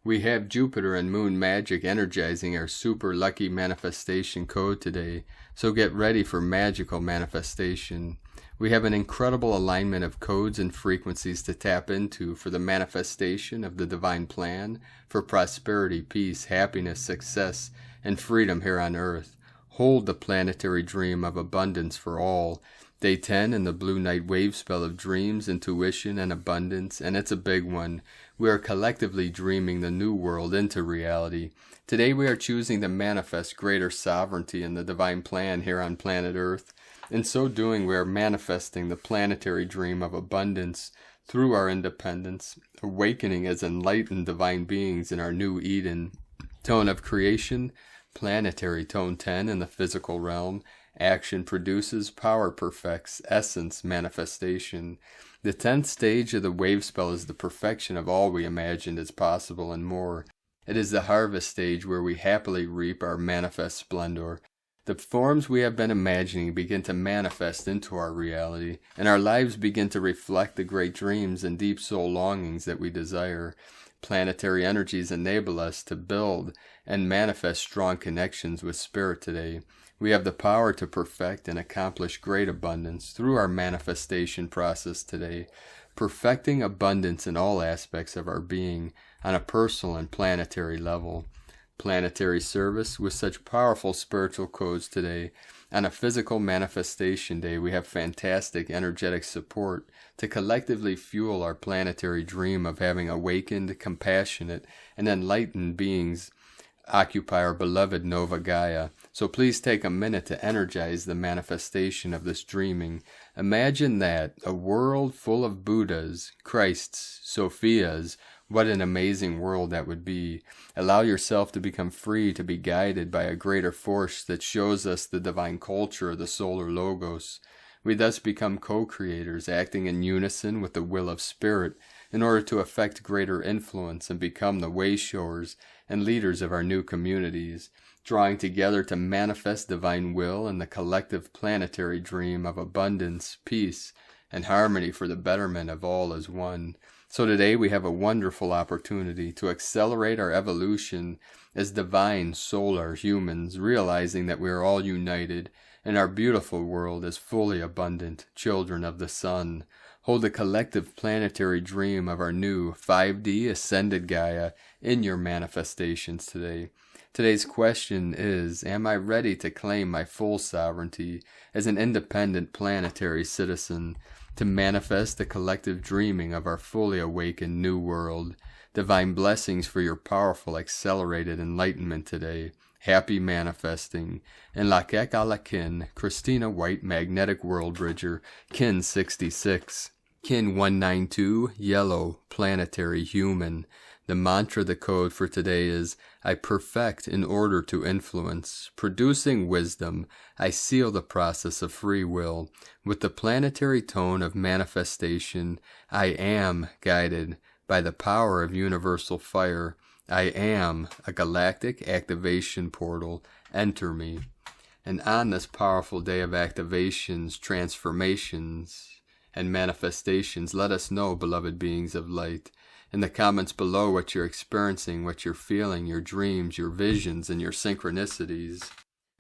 We have Jupiter and Moon magic energizing our super lucky manifestation code today, so get ready for magical manifestation. We have an incredible alignment of codes and frequencies to tap into for the manifestation of the divine plan for prosperity, peace, happiness, success, and freedom here on Earth. Hold the planetary dream of abundance for all. Day 10 in the Blue Night wave spell of dreams, intuition, and abundance, and it's a big one. We are collectively dreaming the new world into reality. Today we are choosing to manifest greater sovereignty in the divine plan here on planet Earth. In so doing, we are manifesting the planetary dream of abundance through our independence, awakening as enlightened divine beings in our new Eden. Tone of creation, planetary tone 10 in the physical realm. Action produces, power perfects, essence, manifestation. The 10th stage of the wave spell is the perfection of all we imagined is possible and more. It is the harvest stage where we happily reap our manifest splendor. The forms we have been imagining begin to manifest into our reality, and our lives begin to reflect the great dreams and deep soul longings that we desire. Planetary energies enable us to build and manifest strong connections with Spirit today. We have the power to perfect and accomplish great abundance through our manifestation process today, perfecting abundance in all aspects of our being on a personal and planetary level. Planetary service with such powerful spiritual codes today. On a physical manifestation day, we have fantastic energetic support to collectively fuel our planetary dream of having awakened, compassionate, and enlightened beings occupy our beloved Nova Gaia. So please take a minute to energize the manifestation of this dreaming. Imagine that, a world full of Buddhas, Christs, Sophias. What an amazing world that would be. Allow yourself to become free to be guided by a greater force that shows us the divine culture of the solar logos. We thus become co-creators, acting in unison with the will of Spirit in order to effect greater influence and become the Wayshowers and leaders of our new communities, drawing together to manifest divine will and the collective planetary dream of abundance, peace, and harmony for the betterment of all as one. So today we have a wonderful opportunity to accelerate our evolution as divine solar humans, realizing that we are all united and our beautiful world is fully abundant, children of the sun. Hold the collective planetary dream of our new 5D ascended Gaia in your manifestations today. Today's question is, am I ready to claim my full sovereignty as an independent planetary citizen to manifest the collective dreaming of our fully awakened new world? Divine blessings for your powerful accelerated enlightenment today. Happy manifesting. And Lakek Alakin, Christina White, Magnetic World Bridger, Kin 66. Kin 192, Yellow, Planetary Human. The mantra, the code for today is, I perfect in order to influence. Producing wisdom, I seal the process of free will. With the planetary tone of manifestation, I am guided by the power of universal fire. I am a galactic activation portal. Enter me. And on this powerful day of activations, transformations, and manifestations, let us know, beloved beings of light, in the comments below what you're experiencing, what you're feeling, your dreams, your visions, and your synchronicities.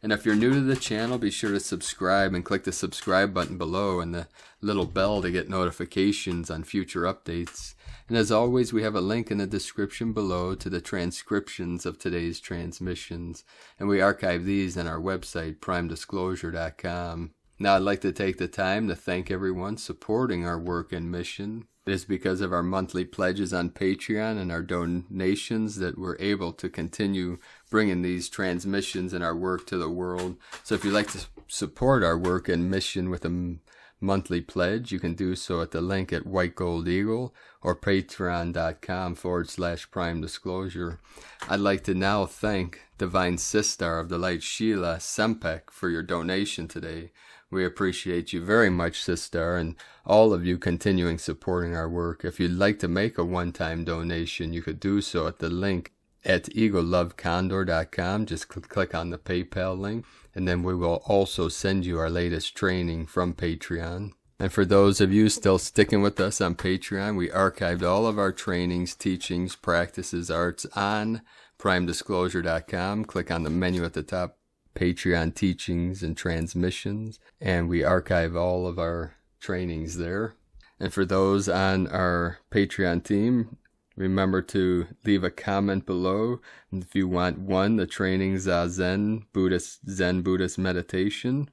And if you're new to the channel, be sure to subscribe and click the subscribe button below and the little bell to get notifications on future updates. And as always, we have a link in the description below to the transcriptions of today's transmissions. And we archive these on our website, primedisclosure.com. Now I'd like to take the time to thank everyone supporting our work and mission. It is because of our monthly pledges on Patreon and our donations that we're able to continue bringing these transmissions and our work to the world. So if you'd like to support our work and mission with a monthly pledge, you can do so at the link at White Gold Eagle or patreon.com/Prime Disclosure. I'd like to now thank Divine Sister of the Light, Sheila Sempek, for your donation today. We appreciate you very much, Sister, and all of you continuing supporting our work. If you'd like to make a one-time donation, you could do so at the link at egolovecondor.com. Just click on the PayPal link, and then we will also send you our latest training from Patreon. And for those of you still sticking with us on Patreon, we archived all of our trainings, teachings, practices, arts on primedisclosure.com. Click on the menu at the top, Patreon teachings and transmissions, and we archive all of our trainings there. And for those on our Patreon team, remember to leave a comment below if you want 1, the training Zen Buddhist meditation,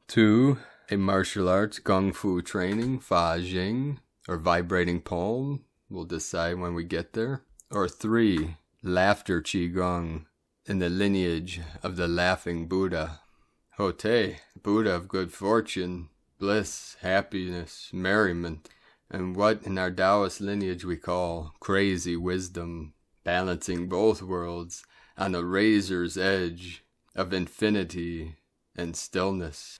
2, a martial arts Kung Fu training, Fa Jing, or vibrating palm, we'll decide when we get there, or 3, laughter Qigong, in the lineage of the laughing Buddha. Hote, Buddha of good fortune, bliss, happiness, merriment, and what in our Taoist lineage we call crazy wisdom, balancing both worlds on a razor's edge of infinity and stillness.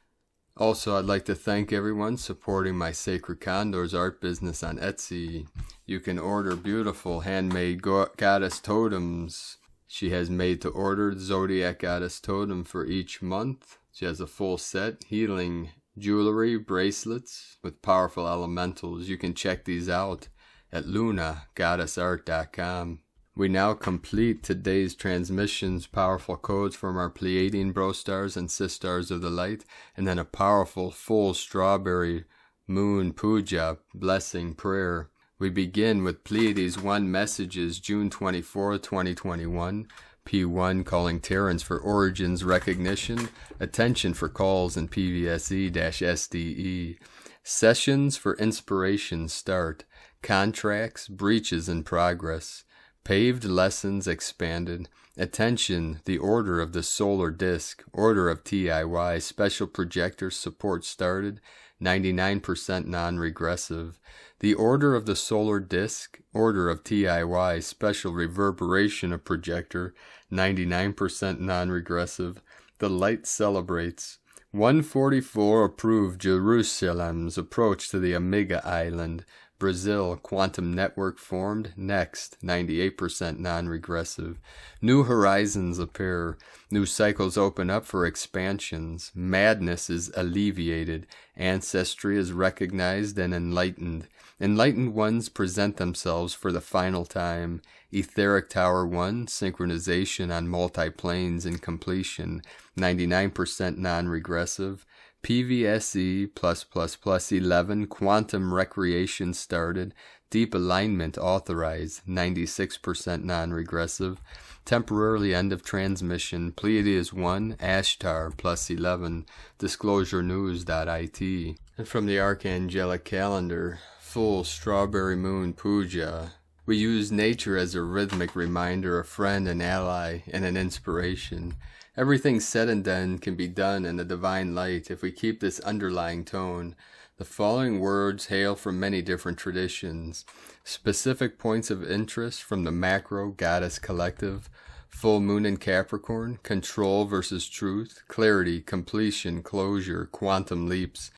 Also, I'd like to thank everyone supporting my Sacred Condors art business on Etsy. You can order beautiful handmade goddess totems. She has made to order Zodiac Goddess Totem for each month. She has a full set, healing jewelry, bracelets with powerful elementals. You can check these out at lunagoddessart.com. We now complete today's transmissions, powerful codes from our Pleiadian bro stars and sisters of the light, and then a powerful full strawberry moon puja blessing prayer. We begin with Pleiades 1 messages, June 24, 2021. P1 calling Terrans for origins recognition. Attention for calls in PVSE-SDE. Sessions for inspiration start. Contracts, breaches in progress. Paved lessons expanded. Attention, the order of the solar disk. Order of TIY. Special projector support started. 99% non-regressive. The order of the solar disk, order of TIY, special reverberation of projector, 99% non-regressive. The light celebrates. 144 approved Jerusalem's approach to the Omega Island. Brazil, quantum network formed. Next, 98% non-regressive. New horizons appear. New cycles open up for expansions. Madness is alleviated. Ancestry is recognized and enlightened. Enlightened ones present themselves for the final time. Etheric Tower 1, synchronization on multi-planes and completion. 99% non-regressive. PVSE+++ 11, quantum recreation started, deep alignment authorized, 96% non-regressive, temporarily end of transmission, Pleiades 1, Ashtar +11, disclosurenews.it. And from the Archangelic Calendar, full strawberry moon puja. We use nature as a rhythmic reminder, a friend, an ally, and an inspiration. Everything said and done can be done in the divine light if we keep this underlying tone. The following words hail from many different traditions. Specific points of interest from the macro goddess collective. Full moon in Capricorn, control versus truth, clarity, completion, closure, quantum leaps.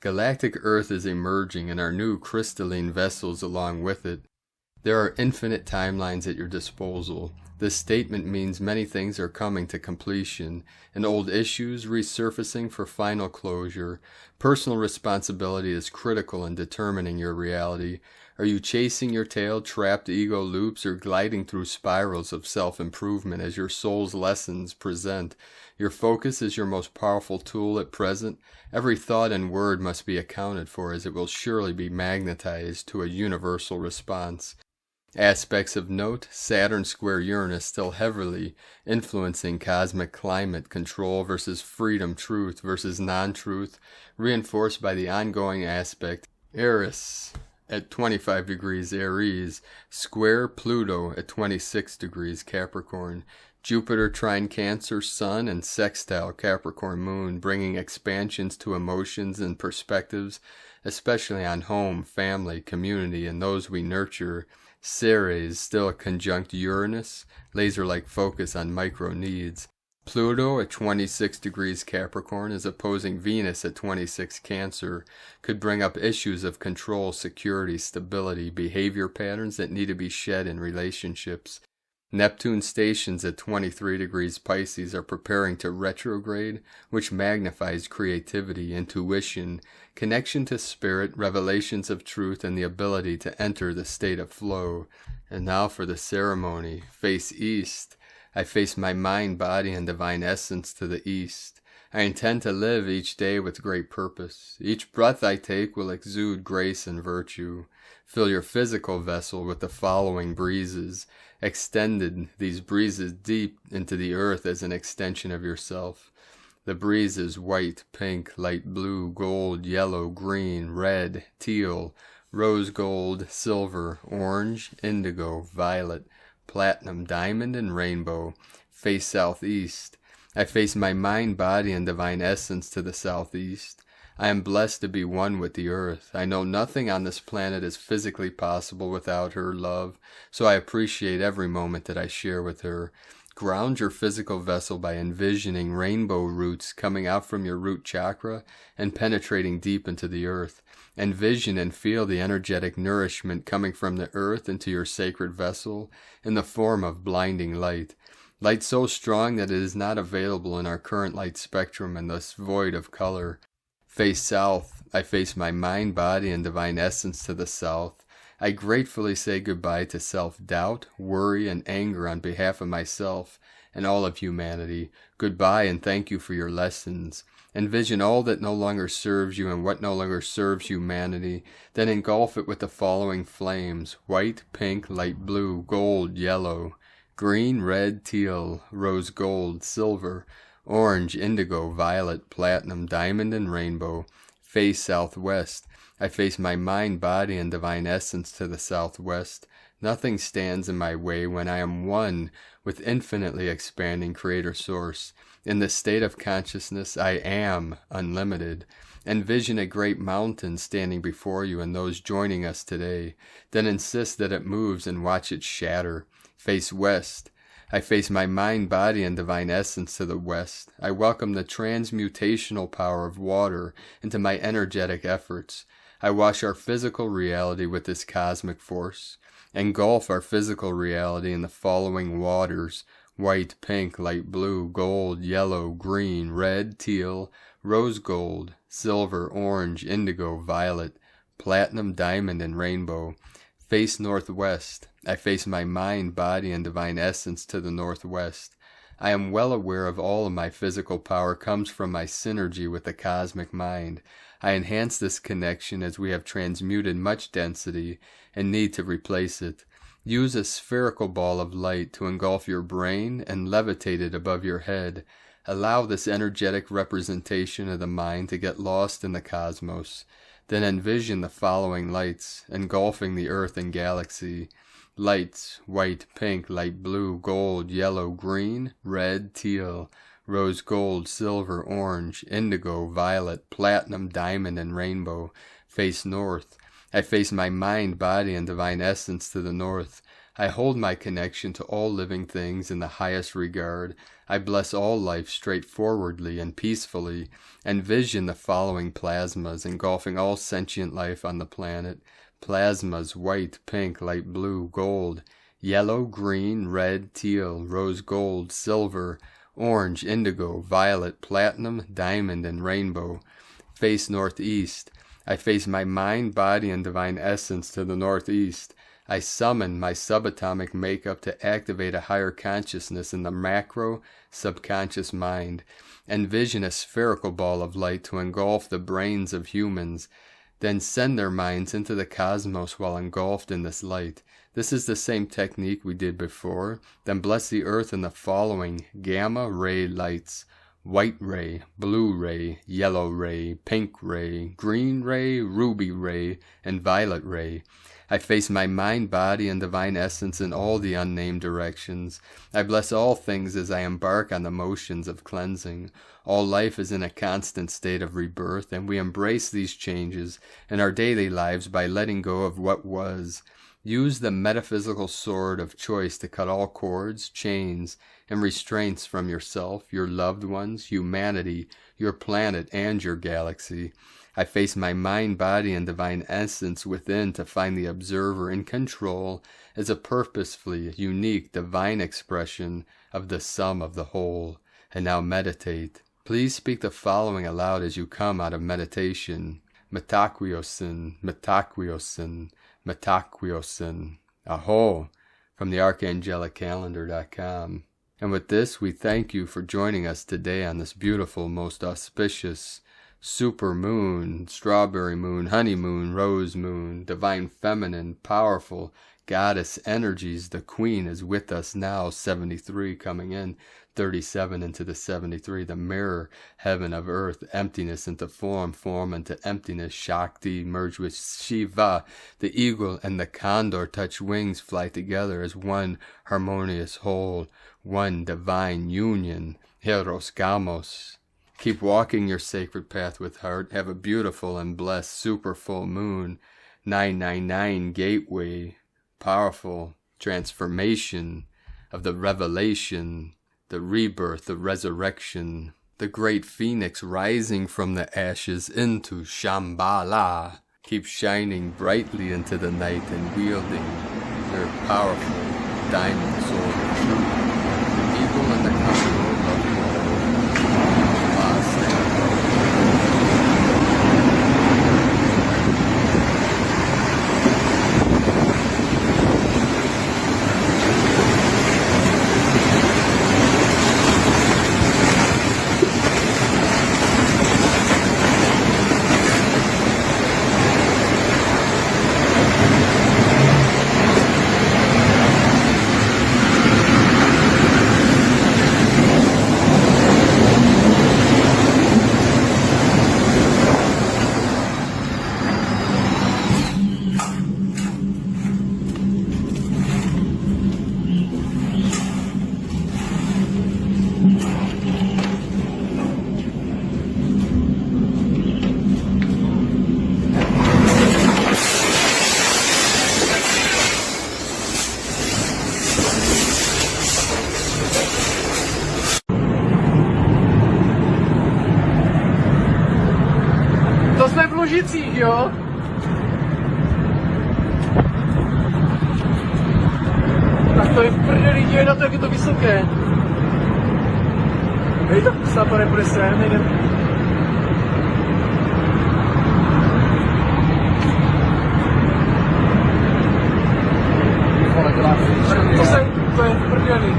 Galactic Earth is emerging and our new crystalline vessels along with it. There are infinite timelines at your disposal. This statement means many things are coming to completion, and old issues resurfacing for final closure. Personal responsibility is critical in determining your reality. Are you chasing your tail, trapped ego loops, or gliding through spirals of self-improvement as your soul's lessons present? Your focus is your most powerful tool at present. Every thought and word must be accounted for, as it will surely be magnetized to a universal response. Aspects of note: Saturn square Uranus still heavily influencing cosmic climate control versus freedom, truth versus non-truth, reinforced by the ongoing aspect Eris at 25 degrees Aries, square Pluto at 26 degrees Capricorn, Jupiter trine Cancer Sun, and sextile Capricorn Moon, bringing expansions to emotions and perspectives, especially on home, family, community, and those we nurture. Ceres still conjunct Uranus, laser-like focus on micro needs. Pluto at 26 degrees Capricorn is opposing Venus at 26 Cancer, could bring up issues of control, security, stability, behavior patterns that need to be shed in relationships. Neptune stations at 23 degrees Pisces are preparing to retrograde, which magnifies creativity, intuition, connection to spirit, revelations of truth, and the ability to enter the state of flow. And now for the ceremony. Face east. I face my mind, body, and divine essence to the east. I intend to live each day with great purpose. Each breath I take will exude grace and virtue. Fill your physical vessel with the following breezes. Extended these breezes deep into the earth as an extension of yourself. The breezes: white, pink, light blue, gold, yellow, green, red, teal, rose gold, silver, orange, indigo, violet, platinum, diamond, and rainbow. Face southeast. I face my mind, body, and divine essence to the southeast. I am blessed to be one with the earth. I know nothing on this planet is physically possible without her love, so I appreciate every moment that I share with her. Ground your physical vessel by envisioning rainbow roots coming out from your root chakra and penetrating deep into the earth. Envision and feel the energetic nourishment coming from the earth into your sacred vessel in the form of blinding light. Light so strong that it is not available in our current light spectrum and thus void of color. Face south. I face my mind, body, and divine essence to the south. I gratefully say goodbye to self-doubt, worry, and anger on behalf of myself and all of humanity. Goodbye and thank you for your lessons. Envision all that no longer serves you and what no longer serves humanity. Then engulf it with the following flames: white, pink, light blue, gold, yellow, green, red, teal, rose gold, silver, orange, indigo, violet, platinum, diamond, and rainbow. Face southwest. I face my mind, body, and divine essence to the southwest. Nothing stands in my way when I am one with infinitely expanding Creator Source. In this state of consciousness, I am unlimited. Envision a great mountain standing before you and those joining us today. Then insist that it moves and watch it shatter. Face west. I face my mind, body, and divine essence to the west. I welcome the transmutational power of water into my energetic efforts. I wash our physical reality with this cosmic force. Engulf our physical reality in the following waters: white, pink, light blue, gold, yellow, green, red, teal, rose gold, silver, orange, indigo, violet, platinum, diamond, and rainbow. Face northwest. I face my mind, body, and divine essence to the northwest. I am well aware of all of my physical power comes from my synergy with the cosmic mind. I enhance this connection as we have transmuted much density and need to replace it. Use a spherical ball of light to engulf your brain and levitate it above your head. Allow this energetic representation of the mind to get lost in the cosmos. Then envision the following lights, engulfing the earth and galaxy. Lights: white, pink, light blue, gold, yellow, green, red, teal, rose gold, silver, orange, indigo, violet, platinum, diamond, and rainbow. Face north. I face my mind, body, and divine essence to the north. I hold my connection to all living things in the highest regard. I bless all life straightforwardly and peacefully. Envision the following plasmas engulfing all sentient life on the planet. Plasmas: white, pink, light blue, gold, yellow, green, red, teal, rose gold, silver, orange, indigo, violet, platinum, diamond, and rainbow. Face northeast. I face my mind, body, and divine essence to the northeast. I summon my subatomic makeup to activate a higher consciousness in the macro subconscious mind. Envision a spherical ball of light to engulf the brains of humans. Then send their minds into the cosmos while engulfed in this light. This is the same technique we did before. Then bless the earth in the following gamma ray lights: white ray, blue ray, yellow ray, pink ray, green ray, ruby ray, and violet ray. I face my mind, body, and divine essence in all the unnamed directions. I bless all things as I embark on the motions of cleansing. All life is in a constant state of rebirth, and we embrace these changes in our daily lives by letting go of what was. Use the metaphysical sword of choice to cut all cords, chains, and restraints from yourself, your loved ones, humanity, your planet, and your galaxy. I face my mind, body, and divine essence within to find the observer in control as a purposefully unique divine expression of the sum of the whole. And now meditate. Please speak the following aloud as you come out of meditation. Metaquiosin, Metaquiosin, Metaquiosin. Aho! From the ArchangelicCalendar.com. And with this, we thank you for joining us today on this beautiful, most auspicious super moon, strawberry moon, honeymoon, rose moon, divine feminine, powerful goddess energies. The queen is with us now, 73 coming in, 37 into the 73, the mirror heaven of earth, emptiness into form, form into emptiness. Shakti merged with Shiva, the eagle and the condor touch wings, fly together as one harmonious whole, one divine union. Hieros, Gamos. Keep walking your sacred path with heart. Have a beautiful and blessed super full moon. 999 gateway. Powerful transformation of the revelation, the rebirth, the resurrection. The great phoenix rising from the ashes into Shambhala. Keep shining brightly into the night and wielding their powerful diamond sword of truth. The eagle and the condor love you all. Namaste. To jsme v Lužicích, jo? To je v prdeli, dívej na to, jak je to vysoké. Hej, to snad to nepůjde sem, nejde. To je v prdeli.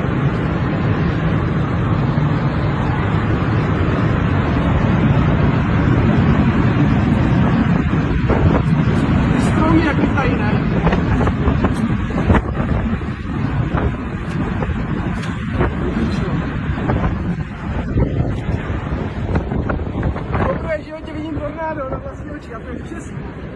Stromy jak tady, ne? Koukuješ, že tě vidím tornádo na vlastní oči, a to je přesně.